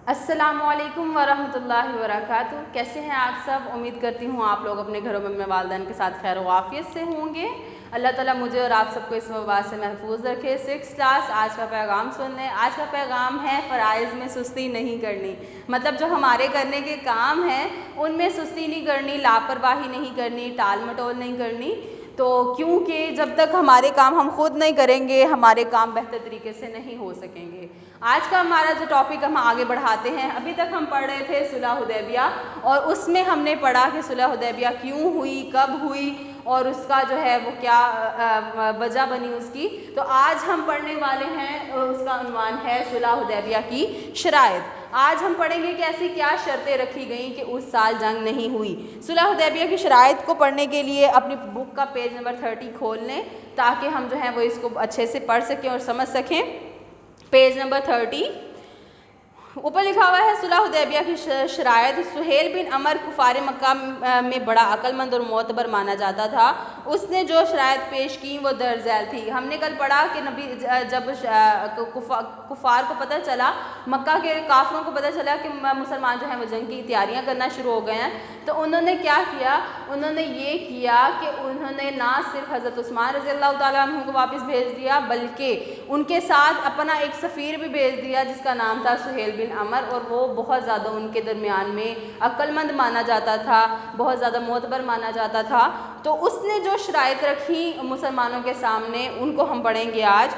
السلام علیکم ورحمۃ اللہ وبرکاتہ. کیسے ہیں آپ سب؟ امید کرتی ہوں آپ لوگ اپنے گھروں میں اپنے والدین کے ساتھ خیر و عافیت سے ہوں گے. اللہ تعالیٰ مجھے اور آپ سب کو اس وبا سے محفوظ رکھے. 6 کلاس آج کا پیغام سن لیں. آج کا پیغام ہے فرائض میں سستی نہیں کرنی. مطلب جو ہمارے کرنے کے کام ہیں ان میں سستی نہیں کرنی، لاپرواہی نہیں کرنی، ٹال مٹول نہیں کرنی. تو کیونکہ جب تک ہمارے کام ہم خود نہیں کریں گے ہمارے کام بہتر طریقے سے نہیں ہو سکیں گے. آج کا ہمارا جو ٹاپک ہم آگے بڑھاتے ہیں، ابھی تک ہم پڑھ رہے تھے صلح حدیبیہ، اور اس میں ہم نے پڑھا کہ صلح حدیبیہ کیوں ہوئی، کب ہوئی، اور اس کا جو ہے وہ کیا وجہ بنی اس کی. تو آج ہم پڑھنے والے ہیں، اس کا عنوان ہے صلح حدیبیہ کی شرائط. آج ہم پڑھیں گے کہ ایسی کیا شرطیں رکھی گئیں کہ اس سال جنگ نہیں ہوئی. صلح حدیبیہ کی شرائط کو پڑھنے کے لیے اپنی بک کا پیج نمبر 30 کھول لیں تاکہ ہم جو ہے وہ اس کو اچھے سے پڑھ سکیں اور سمجھ سکیں. پیج نمبر 30 اوپر لکھا ہوا ہے صلح حدیبیہ کی شرائط. سہیل بن عمر کفار مکہ میں بڑا عقل مند اور معتبر مانا جاتا تھا. اس نے جو شرائط پیش کی وہ درج ذیل تھی. ہم نے کل پڑھا کہ نبی جب کفار کو پتہ چلا، مکہ کے کافروں کو پتہ چلا کہ مسلمان جو ہیں وہ جنگ کی تیاریاں کرنا شروع ہو گئے ہیں، تو انہوں نے کیا کیا؟ انہوں نے یہ کیا کہ انہوں نے نہ صرف حضرت عثمان رضی اللہ تعالیٰ عنہ کو واپس بھیج دیا بلکہ ان کے ساتھ اپنا ایک سفیر بھی بھیج دیا جس کا نام تھا سہیل بن عمر، اور وہ بہت زیادہ ان کے درمیان میں عقل مند مانا جاتا تھا، بہت زیادہ معتبر مانا جاتا تھا. تو اس نے جو شرائط رکھی مسلمانوں کے سامنے ان کو ہم پڑھیں گے آج.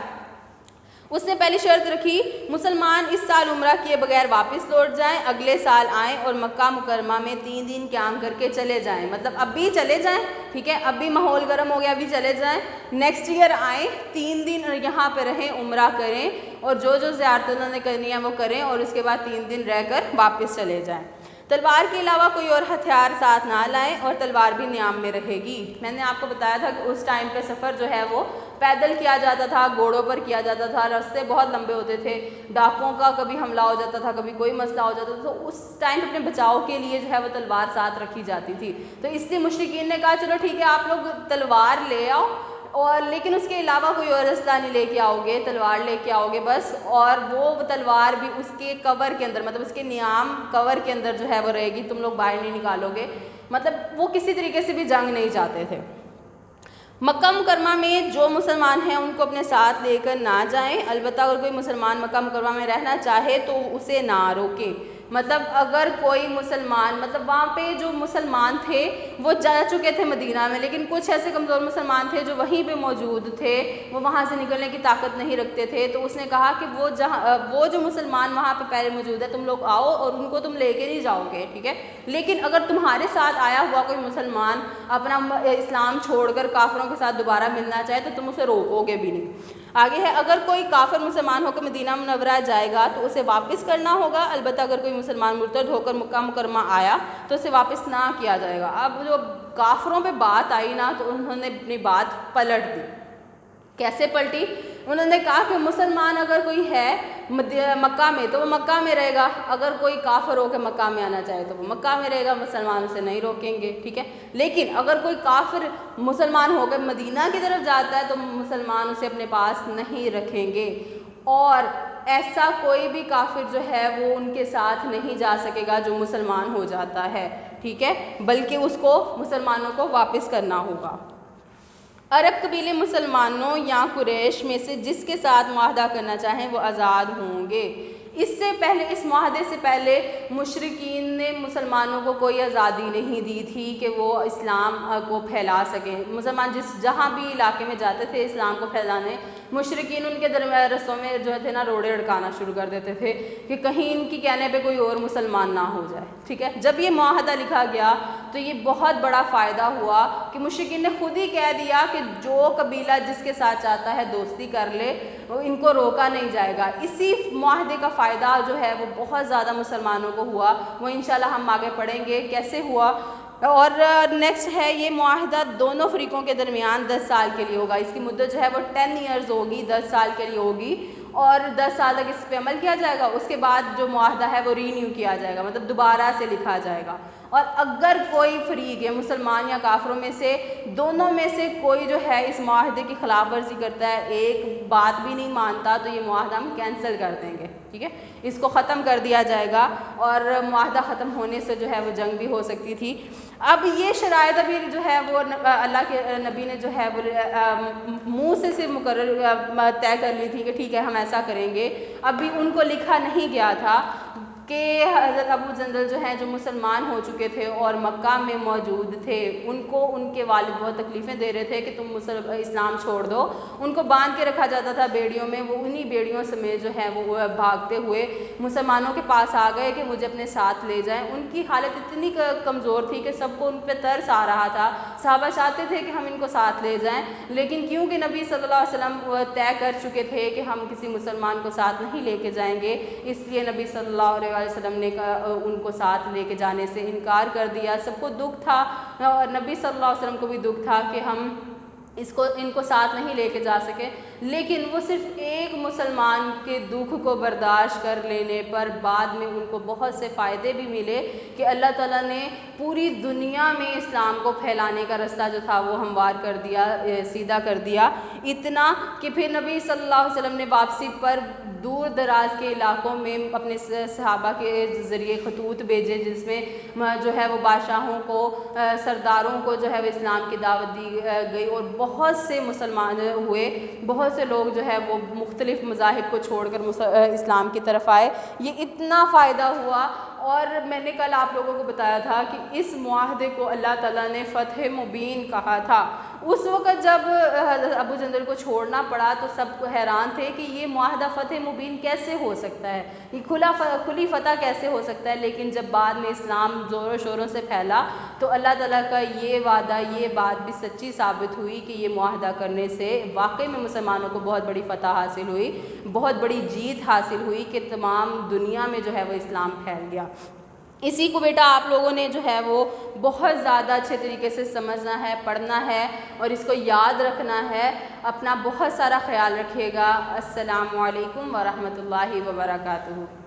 اس نے پہلی شرط رکھی، مسلمان اس سال عمرہ کیے بغیر واپس لوٹ جائیں، اگلے سال آئیں اور مکہ مکرمہ میں 3 دن قیام کر کے چلے جائیں. مطلب اب بھی چلے جائیں، ٹھیک ہے، اب بھی ماحول گرم ہو گیا، ابھی چلے جائیں. نیکسٹ ایئر آئیں، 3 دن یہاں پہ رہیں، عمرہ کریں، اور جو زیارتیں انہوں نے کرنی ہے وہ کریں، اور اس کے بعد 3 دن رہ کر واپس چلے جائیں. تلوار کے علاوہ کوئی اور ہتھیار ساتھ نہ لائیں، اور تلوار بھی نیام میں رہے گی. میں نے آپ کو بتایا تھا کہ اس ٹائم پہ سفر جو ہے وہ پیدل کیا جاتا تھا، گھوڑوں پر کیا جاتا تھا، راستے بہت لمبے ہوتے تھے، ڈاکوں کا کبھی حملہ ہو جاتا تھا، کبھی کوئی مسئلہ ہو جاتا تھا. تو اس ٹائم اپنے بچاؤ کے لیے جو ہے وہ تلوار ساتھ رکھی جاتی تھی. تو اس لیے مشرکین نے کہا چلو ٹھیک ہے آپ لوگ تلوار لے آؤ، اور لیکن اس کے علاوہ کوئی اور اسلحہ نہیں لے کے آؤ گے، تلوار لے کے آؤ گے بس. اور وہ تلوار بھی اس کے کور کے اندر، مطلب اس کے نیام کور کے اندر جو ہے وہ رہے گی، تم لوگ باہر نہیں نکالو گے. مطلب وہ کسی طریقے سے بھی جنگ نہیں چاہتے تھے. مکہ مکرمہ میں جو مسلمان ہیں ان کو اپنے ساتھ لے کر نہ جائیں، البتہ اگر کوئی مسلمان مکہ مکرمہ میں رہنا چاہے تو اسے نہ روکیں. مطلب اگر کوئی مسلمان، مطلب وہاں پہ جو مسلمان تھے وہ جا چکے تھے مدینہ میں، لیکن کچھ ایسے کمزور مسلمان تھے جو وہیں پہ موجود تھے، وہ وہاں سے نکلنے کی طاقت نہیں رکھتے تھے. تو اس نے کہا کہ وہ جو مسلمان وہاں پہ پہلے موجود ہے تم لوگ آؤ اور ان کو تم لے کے نہیں جاؤ گے، ٹھیک ہے، لیکن اگر تمہارے ساتھ آیا ہوا کوئی مسلمان اپنا اسلام چھوڑ کر کافروں کے ساتھ دوبارہ ملنا چاہے تو تم اسے روکو گے بھی نہیں. آگے ہے، اگر کوئی کافر مسلمان ہو کر مدینہ منورہ جائے گا تو اسے واپس کرنا ہوگا، البتہ اگر کوئی مسلمان مرتد ہو کر مکہ مکرمہ آیا تو اسے واپس نہ کیا جائے گا. اب جو کافروں پہ بات آئی نا تو انہوں نے اپنی بات پلٹ دی. کیسے پلٹی؟ انہوں نے کہا کہ مسلمان اگر کوئی ہے مکہ میں تو وہ مکہ میں رہے گا، اگر کوئی کافر ہو کے مکہ میں آنا چاہے تو وہ مکہ میں رہے گا، مسلمان اسے نہیں روکیں گے، ٹھیک ہے. لیکن اگر کوئی کافر مسلمان ہو کر مدینہ کی طرف جاتا ہے تو مسلمان اسے اپنے پاس نہیں رکھیں گے، اور ایسا کوئی بھی کافر جو ہے وہ ان کے ساتھ نہیں جا سکے گا جو مسلمان ہو جاتا ہے، ٹھیک ہے، بلکہ اس کو مسلمانوں کو واپس کرنا ہوگا. عرب قبیلے مسلمانوں یا قریش میں سے جس کے ساتھ معاہدہ کرنا چاہیں وہ آزاد ہوں گے. اس سے پہلے، اس معاہدے سے پہلے مشرکین نے مسلمانوں کو کوئی آزادی نہیں دی تھی کہ وہ اسلام کو پھیلا سکیں. مسلمان جہاں بھی علاقے میں جاتے تھے اسلام کو پھیلانے، مشرکین ان کے درمیان رستوں میں جو تھے نا روڑے اڑکانا شروع کر دیتے تھے کہ کہیں ان کی کہنے پہ کوئی اور مسلمان نہ ہو جائے، ٹھیک ہے. جب یہ معاہدہ لکھا گیا تو یہ بہت بڑا فائدہ ہوا کہ مشرکین نے خود ہی کہہ دیا کہ جو قبیلہ جس کے ساتھ چاہتا ہے دوستی کر لے، ان کو روکا نہیں جائے گا. اسی معاہدے کا فائدہ جو ہے وہ بہت زیادہ مسلمانوں کو ہوا، وہ انشاءاللہ ہم آگے پڑھیں گے کیسے ہوا. اور نیکسٹ ہے، یہ معاہدہ دونوں فریقوں کے درمیان 10 سال کے لیے ہوگا. اس کی مدت جو ہے وہ 10 ایئرز ہوگی، 10 سال کے لیے ہوگی، اور 10 سال تک اس پہ عمل کیا جائے گا. اس کے بعد جو معاہدہ ہے وہ رینیو کیا جائے گا، مطلب دوبارہ سے لکھا جائے گا. اور اگر کوئی فریق ہے مسلمان یا کافروں میں سے دونوں میں سے کوئی جو ہے اس معاہدے کی خلاف ورزی کرتا ہے, ایک بات بھی نہیں مانتا, تو یہ معاہدہ ہم کینسل کر دیں گے, ٹھیک ہے, اس کو ختم کر دیا جائے گا, اور معاہدہ ختم ہونے سے جو ہے وہ جنگ بھی ہو سکتی تھی. اب یہ شرائط ابھی جو ہے وہ اللہ کے نبی نے جو ہے وہ منہ سے صرف مقرر طے کر لی تھی کہ ٹھیک ہے ہم ایسا کریں گے. ابھی ان کو لکھا نہیں گیا تھا کہ حضرت ابو جندل جو ہیں جو مسلمان ہو چکے تھے اور مکہ میں موجود تھے, ان کو ان کے والد بہت تکلیفیں دے رہے تھے کہ تم اسلام چھوڑ دو. ان کو باندھ کے رکھا جاتا تھا بیڑیوں میں, وہ انہی بیڑیوں سمیت جو ہے وہ بھاگتے ہوئے مسلمانوں کے پاس آ گئے کہ مجھے اپنے ساتھ لے جائیں. ان کی حالت اتنی کمزور تھی کہ سب کو ان پہ ترس آ رہا تھا. صحابہ چاہتے تھے کہ ہم ان کو ساتھ لے جائیں, لیکن کیونکہ نبی صلی اللہ علیہ وسلم طے کر چکے تھے کہ ہم کسی مسلمان کو ساتھ نہیں لے کے جائیں گے, اس لیے نبی صلی اللہ علیہ وسلم نے ان کو ساتھ لے کے جانے سے انکار کر دیا. سب کو دکھ تھا, اور نبی صلی اللہ علیہ وسلم کو بھی دکھ تھا کہ ہم ان کو ساتھ نہیں لے کے جا سکے, لیکن وہ صرف ایک مسلمان کے دکھ کو برداشت کر لینے پر بعد میں ان کو بہت سے فائدے بھی ملے کہ اللہ تعالیٰ نے پوری دنیا میں اسلام کو پھیلانے کا رستہ جو تھا وہ ہموار کر دیا, سیدھا کر دیا, اتنا کہ پھر نبی صلی اللہ علیہ وسلم نے واپسی پر دور دراز کے علاقوں میں اپنے صحابہ کے ذریعے خطوط بھیجے, جس میں جو ہے وہ بادشاہوں کو, سرداروں کو جو ہے وہ اسلام کی دعوت دی گئی, اور بہت سے مسلمان ہوئے, بہت سے لوگ جو ہے وہ مختلف مذاہب کو چھوڑ کر اسلام کی طرف آئے. یہ اتنا فائدہ ہوا. اور میں نے کل آپ لوگوں کو بتایا تھا کہ اس معاہدے کو اللہ تعالیٰ نے فتح مبین کہا تھا. اس وقت جب ابو جندل کو چھوڑنا پڑا تو سب کو حیران تھے کہ یہ معاہدہ فتح مبین کیسے ہو سکتا ہے, یہ کھلی فتح کیسے ہو سکتا ہے. لیکن جب بعد میں اسلام زور و شوروں سے پھیلا تو اللہ تعالیٰ کا یہ وعدہ, یہ بات بھی سچی ثابت ہوئی کہ یہ معاہدہ کرنے سے واقعی میں مسلمانوں کو بہت بڑی فتح حاصل ہوئی, بہت بڑی جیت حاصل ہوئی کہ تمام دنیا میں جو ہے وہ اسلام پھیل گیا. اسی کو بیٹا آپ لوگوں نے جو ہے وہ بہت زیادہ اچھے طریقے سے سمجھنا ہے, پڑھنا ہے, اور اس کو یاد رکھنا ہے. اپنا بہت سارا خیال رکھیے گا. السلام علیکم ورحمۃ اللہ وبرکاتہ.